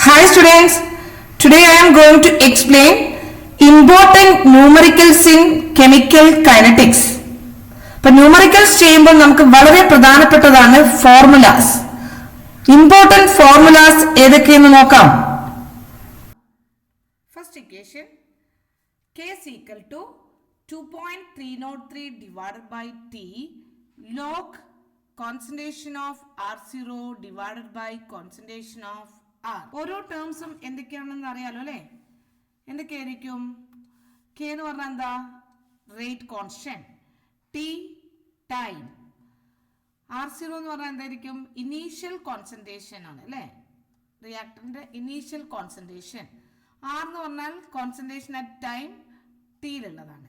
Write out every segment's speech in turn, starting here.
Hi students, today I am going to explain important numericals in chemical kinetics. അപ്പോൾ numericals ചെയ്യുമ്പോൾ നമുക്ക് വളരെ പ്രധാനപ്പെട്ടതാണ് ഫോർമുലാസ്. ഇമ്പോർട്ടന്റ് ഫോർമുലാസ് ഏതൊക്കെയെന്ന് നോക്കാം. First equation K is equal to 2.303 divided by T log concentration of R0 divided by concentration of R. ഓരോ ടേംസും എന്തൊക്കെയാണെന്ന് അറിയാലോ അല്ലേ? എന്തൊക്കെയായിരിക്കും? K എന്ന് പറഞ്ഞാൽ എന്താ? Rate constant. T time. R0 എന്ന് പറഞ്ഞാൽ എന്തായിരിക്കും? ഇനീഷ്യൽ കോൺസെൻട്രേഷൻ ആണ് അല്ലേ? റിയാക്ടറിന്റെ ഇനീഷ്യൽ കോൺസെൻട്രേഷൻ. R എന്ന് പറഞ്ഞാൽ കോൺസെൻട്രേഷൻ അറ്റ് ടൈം ടിയിലുള്ളതാണ്.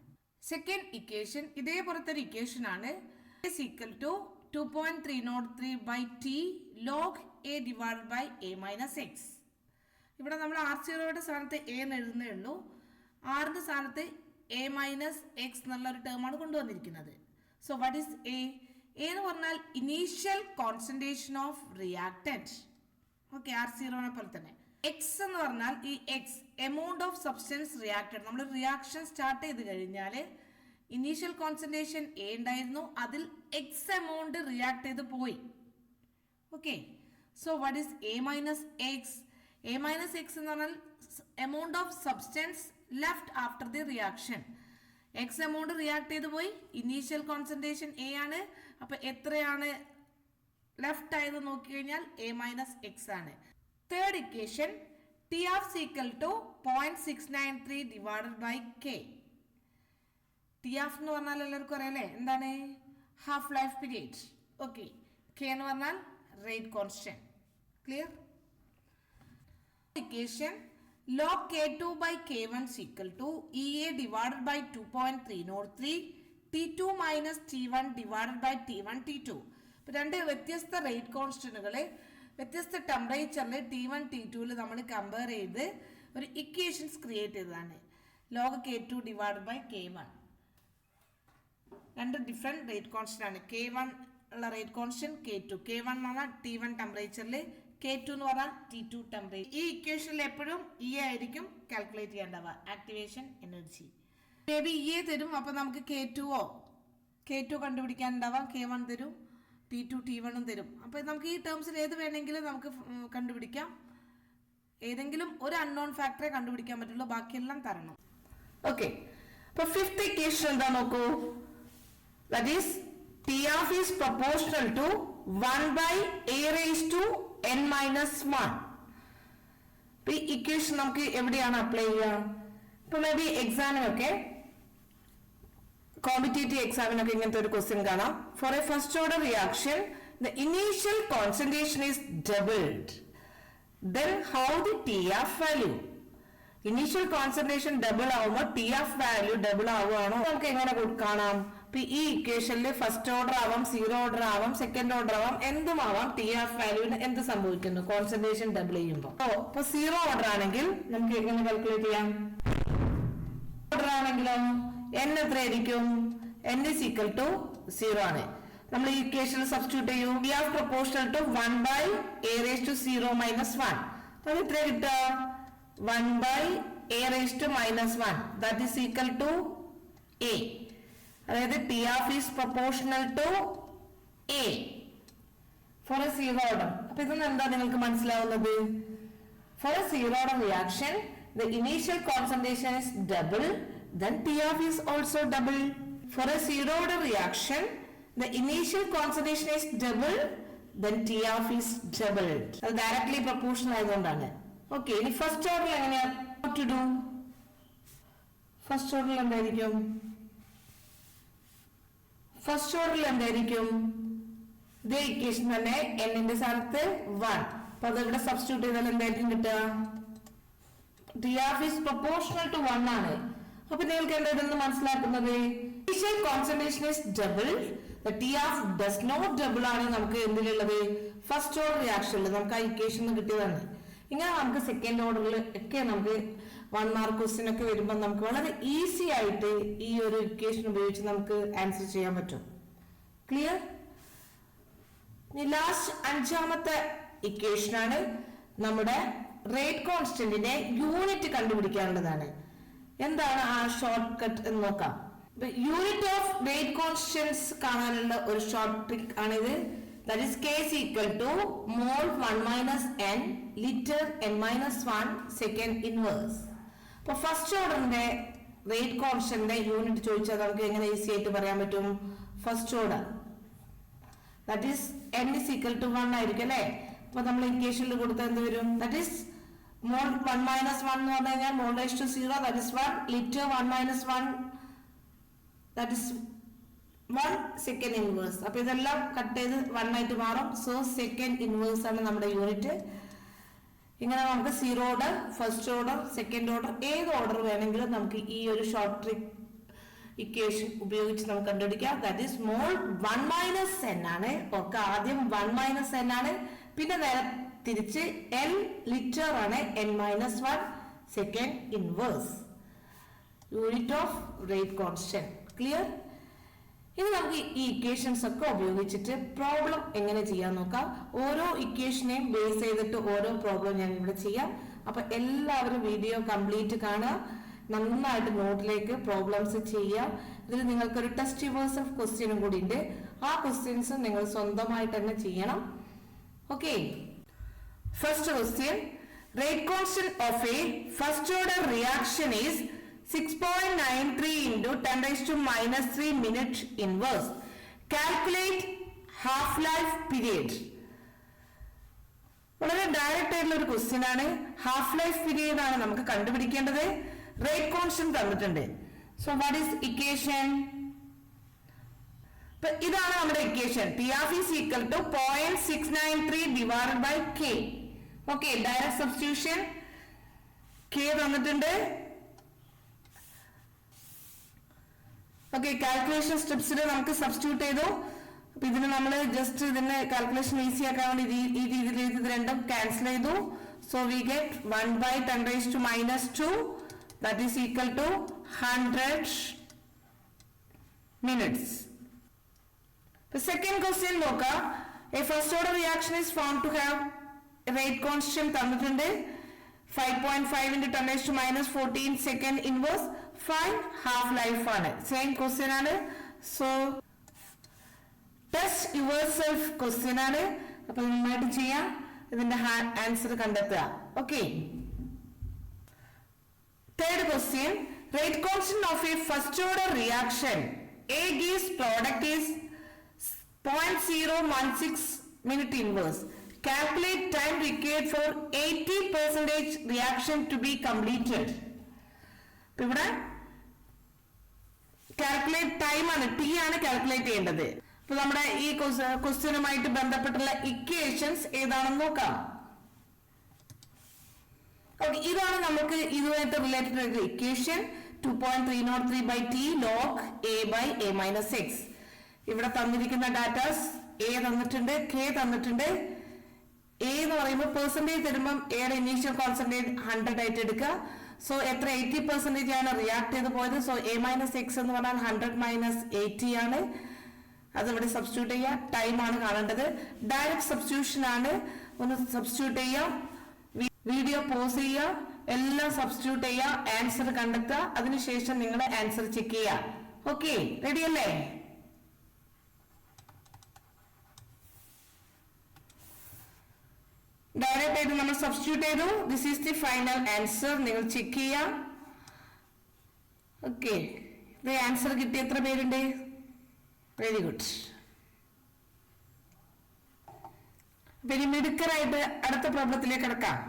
സെക്കൻഡ് ഇക്വേഷൻ ഇതേപോലത്തെ ഒരു ഇക്വേഷൻ ആണ് is equal to 2.303 by T log A divided by A minus X. ഇവിടെ നമ്മൾ R0യുടെ സ്ഥാനത്ത് A എന്ന് എഴുതുന്നേ ഉള്ളൂ. Rന്റെ സ്ഥാനത്ത് A minus X എന്നുള്ള ഒരു ടേമാണ് കൊണ്ടുവന്നിരിക്കുന്നത്. So what is A? A എന്ന് പറഞ്ഞാൽ initial concentration of reactant. Okay, R0നെ പോലെ തന്നെ. X എന്ന് പറഞ്ഞാൽ ഈ X amount of substance reacted. നമ്മൾ റിയാക്ഷൻ സ്റ്റാർട്ട് ചെയ്ത് കഴിഞ്ഞാൽ ഇനീഷ്യൽ കോൺസെൻട്രേഷൻ എ ഉണ്ടായിരുന്നു, അതിൽ എക്സ് എമൗണ്ട് റിയാക്ട് ചെയ്ത് പോയി. Okay, so what is A minus X? A minus X എന്ന് പറഞ്ഞാൽ amount of substance left after the reaction. X amount react ചെയ്ത് പോയി, ഇനീഷ്യൽ കോൺസെൻട്രേഷൻ എ ആണ്, അപ്പൊ എത്രയാണ് ലെഫ്റ്റ് ആയത് നോക്കി കഴിഞ്ഞാൽ എ മൈനസ് എക്സ് ആണ്. Third equation T of is equal to 0.693 divided by K. T of എന്ന് പറഞ്ഞാൽ എല്ലാവർക്കും അറിയാലേ എന്താണ്? Half life period. Okay, K എന്ന് പറഞ്ഞാൽ rate constant. Clear? Equation log K2 by K1 is equal to EA divided by 2.303 T2 minus T1 divided by T1 T2. രണ്ട് വ്യത്യസ്ത rate കോൺസ്റ്റന്റുകളെ വ്യത്യസ്ത ടെമ്പറേച്ചറിൽ T1 T2 നമ്മൾ കമ്പയർ ചെയ്ത് ഒരു ഇക്വേഷൻസ് ക്രിയേറ്റ് ചെയ്തതാണ്. log K2 divided by K1. രണ്ട് different rate constant ആണ്. K1 ഉള്ള റേറ്റ് കോൺസ്റ്റന്റ് K2. K1 എന്ന് പറഞ്ഞാൽ T1 ടെമ്പറേച്ചറിൽ, K2 എന്ന് പറഞ്ഞാൽ T2 ടെമ്പറേച്ചർ. ഈ ഇക്വേഷനിൽ എപ്പോഴും E ആയിരിക്കും കാൽക്കുലേറ്റ് ചെയ്യേണ്ടവ, activation energy. Maybe E തരും, അപ്പൊ നമുക്ക് K2 കണ്ടുപിടിക്കാൻ ഉണ്ടാവാം. K1 തരും, T2 T1 തരും. അപ്പൊ നമുക്ക് ഈ ടേംസിൽ ഏത് വേണമെങ്കിലും നമുക്ക് കണ്ടുപിടിക്കാം. ഏതെങ്കിലും ഒരു അൺനോൺ ഫാക്ടറെ കണ്ടുപിടിക്കാൻ പറ്റുള്ളൂ, ബാക്കിയെല്ലാം തരണം. ഓക്കെ, അപ്പൊ ഫിഫ്ത്ത് ഇക്വേഷൻ എന്താ നോക്കൂ. That is T of is proportional to 1 by A raised to n minus 1. ഈ ഇക്വേഷൻ നമുക്ക് എവിടെയാണ് അപ്ലൈ ചെയ്യുക? ഇപ്പൊ മേ ബി എക്സാമിനൊക്കെ, കോമ്പറ്റേറ്റീവ് എക്സാമിനൊക്കെ ഇങ്ങനത്തെ ഒരു ക്വസ്റ്റ്യൻ കാണാം. For a first order reaction the initial concentration is doubled, then how the T of value? Initial concentration double ആവുമ്പോൾ T of value ഡബിൾ ആവുകയാണോ നമുക്ക് എങ്ങനെ കാണാം? ഈ ഇക്വേഷനിൽ ഫസ്റ്റ് ഓർഡർ ആവാം, സീറോ ഓർഡർ ആവാം, സെക്കൻഡ് ഓർഡർ ആവാം, എന്തും ആവാം. T of വാല്യൂവിന് എന്ത് സംഭവിക്കുന്നു? കോൺസെൻട്രേഷൻ ഡബിൾ ചെയ്യുമ്പോൾ. അപ്പൊ സീറോ ഓർഡർ ആണെങ്കിൽ നമുക്ക് എങ്ങനെ കാൽക്കുലേറ്റ് ചെയ്യാം? ഓർഡർ ആണെങ്കിലോ n എത്രയായിരിക്കും? n is equal to 0 ആണ്. നമ്മൾ ഈ ഇക്വേഷനിൽ സബ്സ്റ്റിറ്റ്യൂട്ട് ചെയ്യും. T of proportional to 1 by A raised to 0 minus 1. അപ്പോൾ എത്ര കിട്ടുക? 1 by A raised to minus 1. That is equal to A. അതായത് T of is proportional to A for a zero order. അപ്പൊ ഇതൊന്നും എന്താ നിങ്ങൾക്ക് മനസ്സിലാവുന്നത്? For a zero order reaction, the initial concentration is double, then T of is also double. For a zero order reaction, the initial concentration is double, then T of is doubled. അത് directly proportional ആയതുകൊണ്ടാണ്. Okay, ഇനി first ഓർഡറിൽ എങ്ങനെയാ to do? First ഓർഡറിൽ എന്തായിരിക്കും? First ഓർഡറിൽ എന്തായിരിക്കും? ഇതേ ഇക്വേഷൻ തന്നെ, n-ന്റെ സ്ഥാനത്ത് 1. അപ്പൊ അത് ഇവിടെ സബ്സ്റ്റിറ്റ്യൂട്ട് ചെയ്താൽ എന്തായിരിക്കും കിട്ടുക? T of is proportional to 1 ആണ്. അപ്പൊ നിങ്ങൾക്ക് എന്താ ഇതെന്ന് മനസ്സിലാക്കുന്നത്? Initial concentration is double, the T of does not double ആണ് നമുക്ക് എന്തിലുള്ളത്? ഫസ്റ്റ് ഓർഡർ റിയാക്ഷനിൽ നമുക്ക് ആ ഇക്വേഷൻ കിട്ടിയതാണ്. ഇങ്ങനെ നമുക്ക് സെക്കൻഡ് ഓർഡറിൽ ഒക്കെ നമുക്ക് 1 മാർക്ക് ക്വസ്റ്റ്യൻ ഒക്കെ വരുമ്പോൾ നമുക്ക് വളരെ ഈസി ആയിട്ട് ഈ ഒരു ഇക്വേഷൻ ഉപയോഗിച്ച് നമുക്ക് ആൻസർ ചെയ്യാൻ പറ്റും. ക്ലിയർ? ലാസ്റ്റ് അഞ്ചാമത്തെ ഇക്വേഷൻ ആണ് നമ്മുടെ റേറ്റ് കോൺസ്റ്റന്റിന്റെ യൂണിറ്റ് കണ്ടുപിടിക്കാനുള്ളതാണ്. എന്താണ് ആ ഷോർട്ട് കട്ട് എന്ന് നോക്കാം. യൂണിറ്റ് ഓഫ് റേറ്റ് കോൺസ്റ്റന്റ്സ് കാണാനുള്ള ഒരു ഷോർട്ട് ട്രിക്ക് ആണിത്. That is K is equal to mole 1 minus n liter n minus 1 second inverse. അപ്പോൾ ഫസ്റ്റ് ഓർഡറിന്റെ റേറ്റ് കോൺസ്റ്റന്റിന്റെ യൂണിറ്റ് ചോദിച്ചാൽ നമുക്ക് എങ്ങനെ ഈസി ആയിട്ട് പറയാൻ പറ്റും? First order that is n is equal to 1 ആയിരിക്കും അല്ലേ? അപ്പൊ നമ്മൾ ഇക്വേഷനിൽ കൊടുത്താൽ എന്ത് വരും? ദാറ്റ് ഈസ് മോൾ 1 minus 1 എന്ന് പറഞ്ഞു കഴിഞ്ഞാൽ mole raise to 0 that is 1 litre 1 minus 1 that is 1 second inverse. അപ്പൊ ഇതെല്ലാം കട്ട് ചെയ്ത് 1 ആയിട്ട് മാറും. സോ സെക്കൻഡ് ഇൻവേഴ്സ് ആണ് നമ്മുടെ യൂണിറ്റ്. ഇങ്ങനെ നമുക്ക് zero order, first order, second order, ഏത് ഓർഡർ വേണമെങ്കിലും നമുക്ക് ഈ ഒരു ഷോർട്ട് ട്രിക്ക് ഇക്വേഷൻ ഉപയോഗിച്ച് നമുക്ക് കണ്ടുപിടിക്കാം. That is mole 1 minus n ആണ്. ഓക്കെ, ആദ്യം 1 മൈനസ് n ആണ്, പിന്നെ നേരെ തിരിച്ച് l ലിറ്റർ ആണ്, n minus 1 second inverse. Unit of rate constant. Clear? ഇനി നമുക്ക് ഈ ഇക്വേഷൻസ് ഒക്കെ ഉപയോഗിച്ചിട്ട് പ്രോബ്ലം എങ്ങനെ ചെയ്യാൻ നോക്കാം. ഓരോ ഇക്വേഷനെയും ബേസ് ചെയ്തിട്ട് ഓരോ പ്രോബ്ലം ഞാൻ ഇവിടെ ചെയ്യാം. അപ്പൊ എല്ലാവരും വീഡിയോ കംപ്ലീറ്റ് കാണുക, നന്നായിട്ട് നോട്ടിലേക്ക് പ്രോബ്ലംസ് ചെയ്യാം. ഇതിൽ നിങ്ങൾക്കൊരു ടെസ്റ്റ് യുവേഴ്സൽ ക്വസ്റ്റ്യനും കൂടി ഉണ്ട്. ആ ക്വസ്റ്റ്യൻസ് നിങ്ങൾ സ്വന്തമായിട്ട് തന്നെ ചെയ്യണം. Okay, first question. Rate constant of A first order reaction is 6.93 into 10 raised to minus 3 minute inverse. Calculate half-life period. വളരെ ഡയറക്റ്റ് ആയിട്ടുള്ള ഒരു ക്വസ്റ്റ്യൻ ആണ്. ഹാഫ് ലൈഫ് പീരിയഡ് ആണ് നമുക്ക് കണ്ടുപിടിക്കേണ്ടത്. റേറ്റ് കോൺസ്റ്റന്റ് തന്നിട്ടുണ്ട്. So what is equation? ഇതാണ് നമ്മുടെ equation. TF is equal to 0.693 divided by K. Okay, direct substitution. K തന്നിട്ടുണ്ട്. ഓക്കെ, കാൽക്കുലേഷൻ സ്റ്റെപ്സിൽ നമുക്ക് സബ്സ്റ്റിറ്റ്യൂട്ട് ചെയ്തു. അപ്പൊ ഇതിന് നമ്മൾ ജസ്റ്റ് ഇതിന്റെ കാൽക്കുലേഷൻ ഈസി ആക്കാൻ വേണ്ടി ഈ രീതിയിൽ ഇത് രണ്ടും ക്യാൻസൽ ചെയ്തു. So we get 1 by 10 raised to minus 2 that is equal to 100 minutes. The second question നോക്കാം. A first order reaction is found to have a rate constant തന്നിട്ടുണ്ട് 5.5 into 10 raised to minus 14 second inverse. Find half life ആണ്. Same question ആണ്. So test yourself question ആണ്. അപ്പൊ നന്നായിട്ട് ചെയ്യാം, ഇതിന്റെ answer കണ്ടെത്തുക. Okay, third question. Rate constant of A first order reaction A gives product is 0.016 minute inverse. Calculate time required for 80% reaction to be completed. ഇവിടെ calculate time ആണ്, T ആണ് calculate ചെയ്യേണ്ടത്. അപ്പൊ നമ്മുടെ ഈ ക്വസ്റ്റ്യനുമായിട്ട് ബന്ധപ്പെട്ടുള്ള ഇക്വേഷൻസ് ഏതാണെന്ന് നോക്കാം. ഓക്കെ, ഇതാണ് നമുക്ക് ഇതുമായിട്ട് റിലേറ്റഡ് ആയിട്ടുള്ള equation. 2.303 by t log a by a minus x. ഇവിടെ തന്നിരിക്കുന്ന ഡാറ്റാസ് എ തന്നിട്ടുണ്ട്, കെ തന്നിട്ടുണ്ട്. എ എന്ന് പറയുമ്പോൾ പെർസെന്റേജ് തരുമ്പോൾ എയുടെ ഇനീഷ്യൽ കോൺസെൻട്രേറ്റ് 100 ആയിട്ട് എടുക്കുക. സോ എത്ര 80% ആണ് റിയാക്ട് ചെയ്ത് പോയത്. സോ a മൈനസ് എക്സ് എന്ന് പറഞ്ഞാൽ 100 മൈനസ് 80 ആണ്. അത് ഇവിടെ സബ്സ്റ്റിറ്റ്യൂട്ട് ചെയ്യുക. ടൈം ആണ് കാണേണ്ടത്. ഡയറക്റ്റ് സബ്സ്റ്റിറ്റ്യൂഷൻ ആണ്. ഒന്ന് സബ്സ്റ്റിറ്റ്യൂട്ട് ചെയ്യാം. വീഡിയോ പോസ് ചെയ്യുക, എല്ലാം സബ്സ്റ്റിറ്റ്യൂട്ട് ചെയ്യുക, ആൻസർ കണ്ടെത്തുക. അതിനുശേഷം നിങ്ങൾ ആൻസർ ചെക്ക് ചെയ്യുക. ഓക്കെ, റെഡി അല്ലേ? ഡയറക്റ്റ് ആയിട്ട് നമ്മൾ സബ്സ്റ്റിറ്റ്യൂട്ട് ചെയ്തു. This is the final answer. നിങ്ങൾ ചെക്ക് ചെയ്യാം. ഓക്കെ, ഇത് ആൻസർ കിട്ടി. എത്ര പേരുണ്ട്? Very good. വെരി മിടുക്കറായിട്ട് അടുത്ത പ്രോബ്ലത്തിലേക്ക് കിടക്കാം.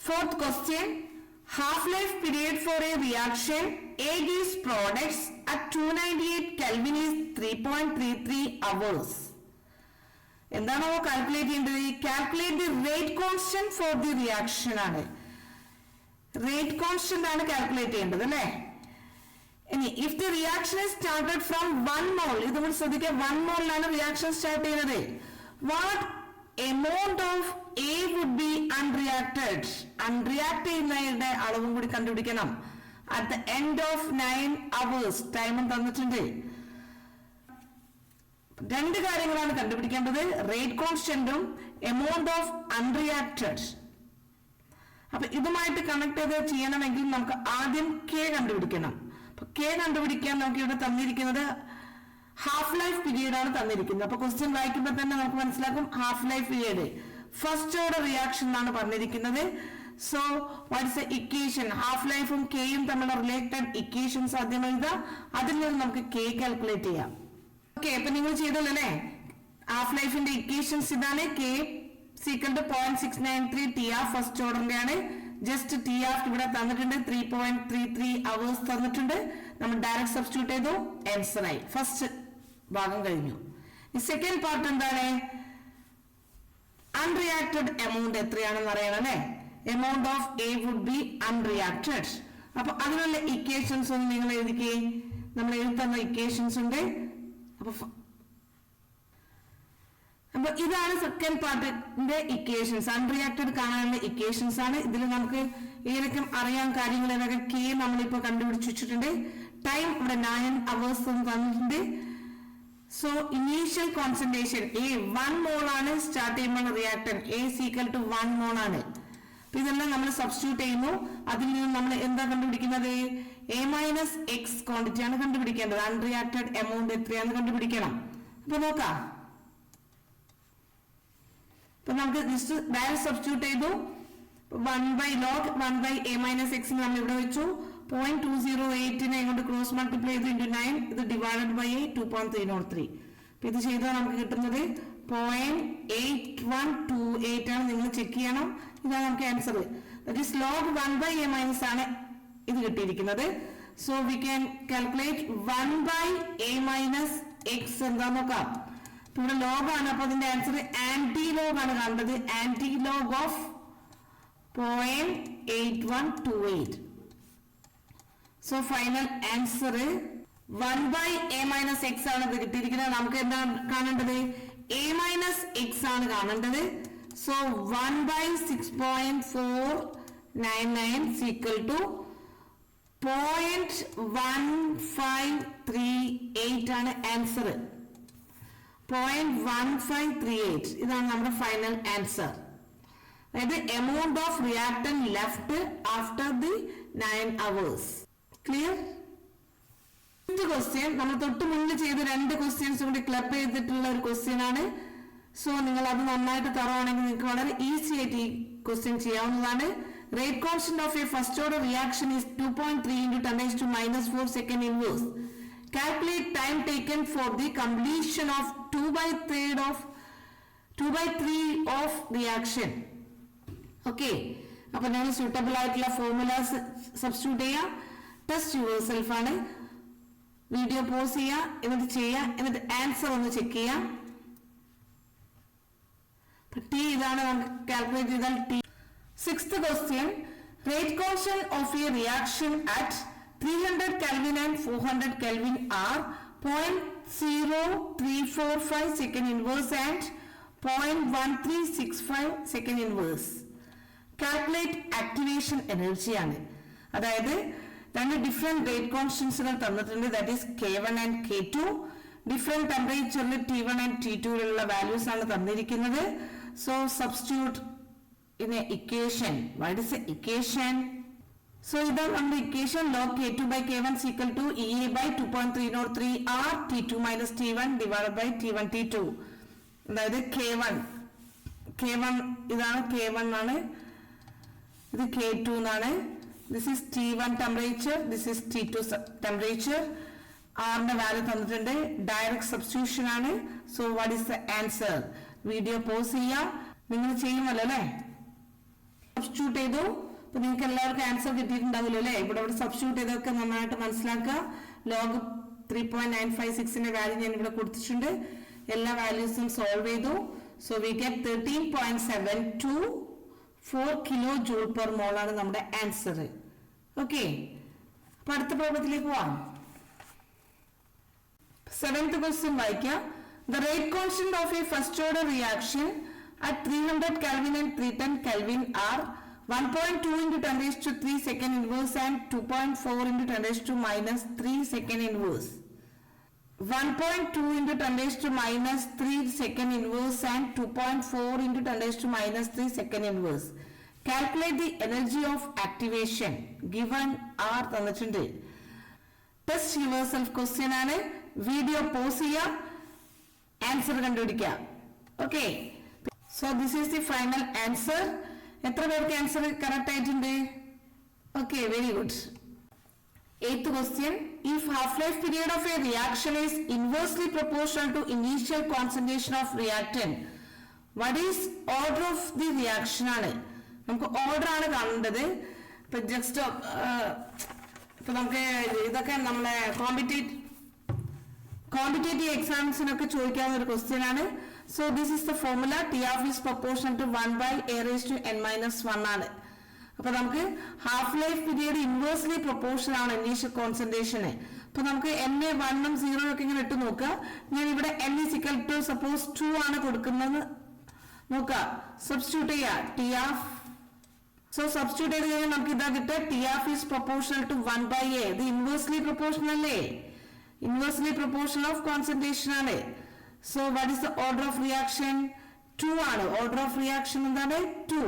Fourth question. Half-life period for a reaction A gives products at 298 Kelvin is 3.33 hours. എന്താണോ കാൽക്കുലേറ്റ് ചെയ്യേണ്ടത്? Calculate the rate constant for the reaction ആണ്. റേറ്റ് കോൺസ്റ്റന്റ് ആണ് കാൽക്കുലേറ്റ് ചെയ്യേണ്ടത് അല്ലേ? ഇനി if the reaction is started from 1 mole, ഇതുകൊണ്ട് ശ്രദ്ധിക്കുക, 1 മോളിലാണ് reaction start ചെയ്യുന്നത്. What amount of A would be unreacted. Unreact ചെയ്യുന്നതിന്റെ അളവും കൂടി കണ്ടുപിടിക്കണം. At the end of 9 hours ടൈമും തന്നിട്ടുണ്ട്. രണ്ട് കാര്യങ്ങളാണ് കണ്ടുപിടിക്കേണ്ടത്, റേറ്റ് കോൺസ്റ്റന്റും എമൗണ്ട് ഓഫ് അൺറിയാക്റ്റഡ്. അപ്പൊ ഇതുമായിട്ട് കണക്ട് ചെയ്ത് ചെയ്യണമെങ്കിൽ നമുക്ക് ആദ്യം കെ കണ്ടുപിടിക്കണം. അപ്പൊ കെ കണ്ടുപിടിക്കാൻ നമുക്ക് ഇവിടെ തന്നിരിക്കുന്നത് ഹാഫ് ലൈഫ് പീരീഡ് ആണ് തന്നിരിക്കുന്നത്. അപ്പൊ ക്വസ്റ്റ്യൻ വായിക്കുമ്പോൾ തന്നെ നമുക്ക് മനസ്സിലാക്കും half life period first order reaction എന്നാണ് പറഞ്ഞിരിക്കുന്നത്. So what is A equation? Half ലൈഫും കെയും തമ്മിലുള്ള റിലേറ്റഡ് ഇക്വേഷൻസ് ആദ്യം എഴുതാം, അതിൽ നിന്ന് നമുക്ക് കെ കാൽക്കുലേറ്റ് ചെയ്യാം. ഓക്കെ, അപ്പൊ നിങ്ങൾ ചെയ്തല്ലോ അല്ലേ? ഹാഫ് ലൈഫിന്റെ ഇക്വേഷൻസ് ഇതാണ്. K is equal to 0.693 TR first ഓർഡറിന്റെ ആണ്. ജസ്റ്റ് TR ഇവിടെ തന്നിട്ടുണ്ട് 3.33 അവേഴ്സ് തന്നിട്ടുണ്ട്. നമ്മൾ ഡയറക്റ്റ് സബ്സ്റ്റിറ്റ്യൂട്ട് ചെയ്തു, ആൻസർ ആയി. ഫസ്റ്റ് ഭാഗം കഴിഞ്ഞു. സെക്കൻഡ് പാർട്ട് എന്താണ്? അൺറിയാക്റ്റഡ് എമൗണ്ട് എത്രയാണെന്ന് അറിയണം അല്ലെ? Amount of A would be unreacted. അപ്പൊ അതിനുള്ള ഇക്വേഷൻസ് ഒന്ന് നിങ്ങൾ എഴുതിക്കേ. നമ്മൾ എഴുതുന്ന ഇക്വേഷൻസ് ഉണ്ട്. അപ്പൊ ഇതാണ് സെക്കൻഡ് പാർട്ടിന്റെ ഇക്വേഷൻസ്. അൺറിയാക്റ്റഡ് കാണാനുള്ള ഇക്വേഷൻസ് ആണ്. ഇതിൽ നമുക്ക് ഏതൊക്കെ അറിയാൻ കാര്യങ്ങൾ ഏതൊക്കെ കെ നമ്മളിപ്പോ കണ്ടുപിടിച്ചു വെച്ചിട്ടുണ്ട്. ടൈം ഇവിടെ 9 hours തന്നിട്ടുണ്ട്. So initial concentration a 1 mol ആണ്. സ്റ്റാർട്ട് ചെയ്യുമ്പോൾ reactant a equal to 1 mol ആണ്. അപ്പൊ ഇതെല്ലാം നമ്മൾ സബ്സ്റ്റിറ്റ്യൂട്ട് ചെയ്യുന്നു. അതിൽ നിന്ന് നമ്മൾ എന്താ കണ്ടുപിടിക്കുന്നത്? എ മൈനസ് എക്സ് ക്വാണ്ടിറ്റി ആണ് കണ്ടുപിടിക്കേണ്ടത്. അൺറിയാക്റ്റഡ് എമൗണ്ട് എത്രയാണെന്ന് കണ്ടുപിടിക്കണം. അപ്പൊ നോക്കാം. അപ്പൊ നമുക്ക് ജസ്റ്റ് ഡയറക്റ്റ് സബ്സ്റ്റിറ്റ്യൂട്ട് ചെയ്തു. 1/log 1/a minus x നമ്മൾ ഇവിടെ വെച്ചു. 0.208 ഇങ്ങോട്ട് ക്രോസ് മൾട്ടിപ്ലൈ ചെയ്തു into 9. ഇത് ഡിവൈഡഡ് ബൈ 2.303. അപ്പൊ ഇത് ചെയ്താൽ നമുക്ക് കിട്ടുന്നത് 0.8128 ആണ്. നിങ്ങൾ ചെക്ക് ചെയ്യണം. ഇതാണ് നമുക്ക് answer. That is log 1/a minus ആണ് ഇത് കിട്ടിയിരിക്കുന്നത്. So we can calculate 1/a minus x എന്താ നോക്കാം. ഇവിടെ ലോഗ് ആണ്. അപ്പൊ അതിന്റെ ആൻസർ ആന്റി ലോഗ് ആണ് കാണേണ്ടത്. Anti log of 0.8128. So final answer 1/a minus x ആണ് ഇത് കിട്ടിയിരിക്കുന്നത്. നമുക്ക് എന്താണ് കാണേണ്ടത്? a minus x ആണ് കാണേണ്ടത്. സോ 1/6.499 equal to 0.1538 ആണ് ആൻസർ. 0.1538 ഇതാണ് നമ്മുടെ ഫൈനൽ ആൻസർ. അതായത് amount of reactant left after the 9 hours. Clear? Question നമ്മൾ തൊട്ട് മുന്നിൽ ചെയ്ത 2 ക്വസ്റ്റ്യൻസ് കൂടി ക്ലബ് ചെയ്തിട്ടുള്ള ഒരു ക്വസ്റ്റ്യൻ ആണ്. സോ നിങ്ങൾ അത് നന്നായിട്ട് തറവാണെങ്കിൽ നിങ്ങൾക്ക് വളരെ ഈസി ആയിട്ട് ഈ ക്വസ്റ്റ്യൻ ചെയ്യാവുന്നതാണ്. Rate constant of A first order reaction is 2.3 × 10⁻⁻⁴ second inverse. Calculate time taken for the completion of 2/3 of reaction. Okay. അപ്പൊ നിങ്ങൾ suitable ആയിട്ടുള്ള ഫോർമുലാസ് സബ്സ്റ്റിറ്റ്യൂട്ട് ചെയ്യുക. ടെസ്റ്റ് യുവർ സെൽഫ് ആണ്. വീഡിയോ പോസ് ചെയ്യുക, എന്നിട്ട് ചെയ്യുക, എന്നിട്ട് ആൻസർ ഒന്ന് ചെക്ക് ചെയ്യാം. ടി ഇതാണ് നമുക്ക് കാൽക്കുലേറ്റ് ചെയ്താൽ T. 6th question. Rate constant of a reaction at 300 Kelvin and 400 Kelvin are 0.0345 second inverse and 0.1365 second inverse. Calculate activation energy ആണ്. അതായത് രണ്ട് ഡിഫറെന്റ് റേറ്റ് കോൺസ്റ്റന്റ്സുകൾ തന്നിട്ടുണ്ട്. That is K1 and K2. Different ടെമ്പറേച്ചറിൽ T1 and T2 ലുള്ള values ആണ് തന്നിരിക്കുന്നത്. So substitute in a equation. What is the equation? So ഇതാണ് നമ്മുടെ equation. log K2 by K1 is equal to EA by 2.303 R T2 minus T1 divided by T1 T2. അതായത് K1 ഇതാണ് K1 ആണ്, ഇത് K2 എന്നാണ്. This is T1 temperature, this is T2 temperature. R ന്റെ value തന്നിട്ടുണ്ട്. Direct substitution ആണ്. So what is the answer? Video pause ചെയ്യാം. നിങ്ങൾ ചെയ്യുമല്ലോ അല്ലേ? സബ്സ്റ്റിറ്റ്യൂട്ട് ചെയ്തു. അപ്പൊ നിങ്ങൾക്ക് എല്ലാവർക്കും ആൻസർ കിട്ടിയിട്ടുണ്ടാവില്ലോ അല്ലേ? ഇവിടെ സബ്സ്റ്റിറ്റ്യൂട്ട് ചെയ്തൊക്കെ നന്നായിട്ട് മനസ്സിലാക്കുക. log 3.956 വാല്യൂ ഞാൻ ഇവിടെ കൊടുത്തിട്ടുണ്ട്. എല്ലാ വാല്യൂസും സോൾവ് ചെയ്തു. സോ വി ഗെറ്റ് 13.724 kJ/mol ആണ് നമ്മുടെ ആൻസർ. ഓക്കെ, അപ്പൊ അടുത്ത പ്രോബ്ലത്തിലേക്ക് പോവാം. 7th question വായിക്കാം. The rate constant of a first order reaction at 300 Kelvin and 310 Kelvin are 1.2 × 10⁻³ second inverse and 2.4 × 10⁻³ second inverse. 1.2 into 10 raised to minus 3 second inverse and 2.4 into 10 raised to minus 3 second inverse. Calculate the energy of activation given R തന്നിട്ടുണ്ട്. Test yourself question ആണ്. Video pause ചെയ്യുക, answer കണ്ടുപിടിക്കുക. Okay, so this is the final answer. എത്ര പേർക്ക് answer correct ആയിട്ടുണ്ട്? Okay, very good. 8th question. If half-life period of a reaction is inversely proportional to initial concentration of reactant, what is order of the reaction ആണ്. നമുക്ക് order ആണ് കാണേണ്ടത്. ഇപ്പൊ just ഇപ്പൊ നമുക്ക് ഇതൊക്കെ നമ്മളെ കോമ്പറ്റേറ്റീവ് എക്സാംസിനൊക്കെ ചോദിക്കാവുന്ന ഒരു ക്വസ്റ്റ്യൻ ആണ്. So this is the formula. T of is proportional to 1/a⁻n-1 ആണ്. അപ്പൊ നമുക്ക് half life period inversely proportion ആണ് ഇനീഷ്യൽ കോൺസെൻട്രേഷന്. അപ്പൊ നമുക്ക് NA 1 0 ഒക്കെ ഇങ്ങനെ ഇട്ട് നോക്കുക. ഞാൻ ഇവിടെ N = സപ്പോസ് 2 ആണ് കൊടുക്കുന്നത് നോക്കുക. സബ്സ്റ്റിറ്റ്യൂട്ട് ചെയ്യുക ടി ഓഫ്. സോ സബ്സ്റ്റിറ്റ്യൂട്ട് ചെയ്ത് കഴിഞ്ഞാൽ നമുക്ക് ഇതാ കിട്ടുക. T of is proportional to 1/a. ഇത് ഇൻവേഴ്സ്ലി പ്രൊപ്പോർഷണൽ അല്ലേ? ഇൻവേഴ്സ്ലി പ്രൊപ്പോർഷണൽ ഓഫ് കോൺസെൻട്രേഷൻ ആണ്. So what is the order of reaction? 2 ആണ്. ഓർഡർ ഓഫ് റിയാക്ഷൻ എന്താണ്? 2.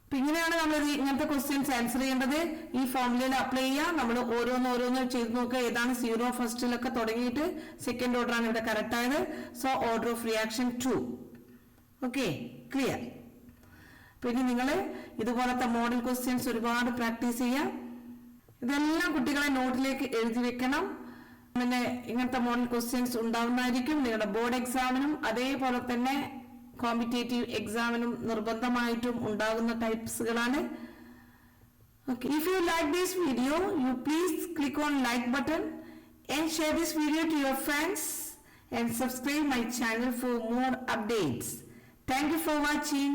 അപ്പൊ ഇങ്ങനെയാണ് നമ്മൾ ഇങ്ങനത്തെ ക്വസ്റ്റ്യൻസ് ആൻസർ ചെയ്യേണ്ടത്. ഈ ഫോർമുലയിൽ അപ്ലൈ ചെയ്യുക. നമ്മൾ ഓരോന്ന് ചെയ്ത് നോക്കുക. ഏതാണ് 0 ഫസ്റ്റിലൊക്കെ തുടങ്ങിയിട്ട് സെക്കൻഡ് ഓർഡർ ആണ് ഇവിടെ കറക്റ്റ് ആയത്. So order of reaction 2. Okay, clear. പിന്നെ നിങ്ങൾ ഇതുപോലത്തെ മോഡൽ ക്വസ്റ്റ്യൻസ് ഒരുപാട് പ്രാക്ടീസ് ചെയ്യാം. ഇതെല്ലാം കുട്ടികളെ നോട്ടിലേക്ക് എഴുതി വെക്കണം. പിന്നെ ഇങ്ങനത്തെ മോഡൽ ക്വസ്റ്റ്യൻസ് ഉണ്ടാവുന്നതായിരിക്കും നിങ്ങളുടെ ബോർഡ് എക്സാമിനും അതേപോലെ തന്നെ കോമ്പറ്റേറ്റീവ് എക്സാമിനും നിർബന്ധമായിട്ടും ഉണ്ടാകുന്ന ടൈപ്സുകളാണ്. Okay, if you like this video, you please click on like button and share this video to your friends and subscribe my channel for more updates. Thank you for watching.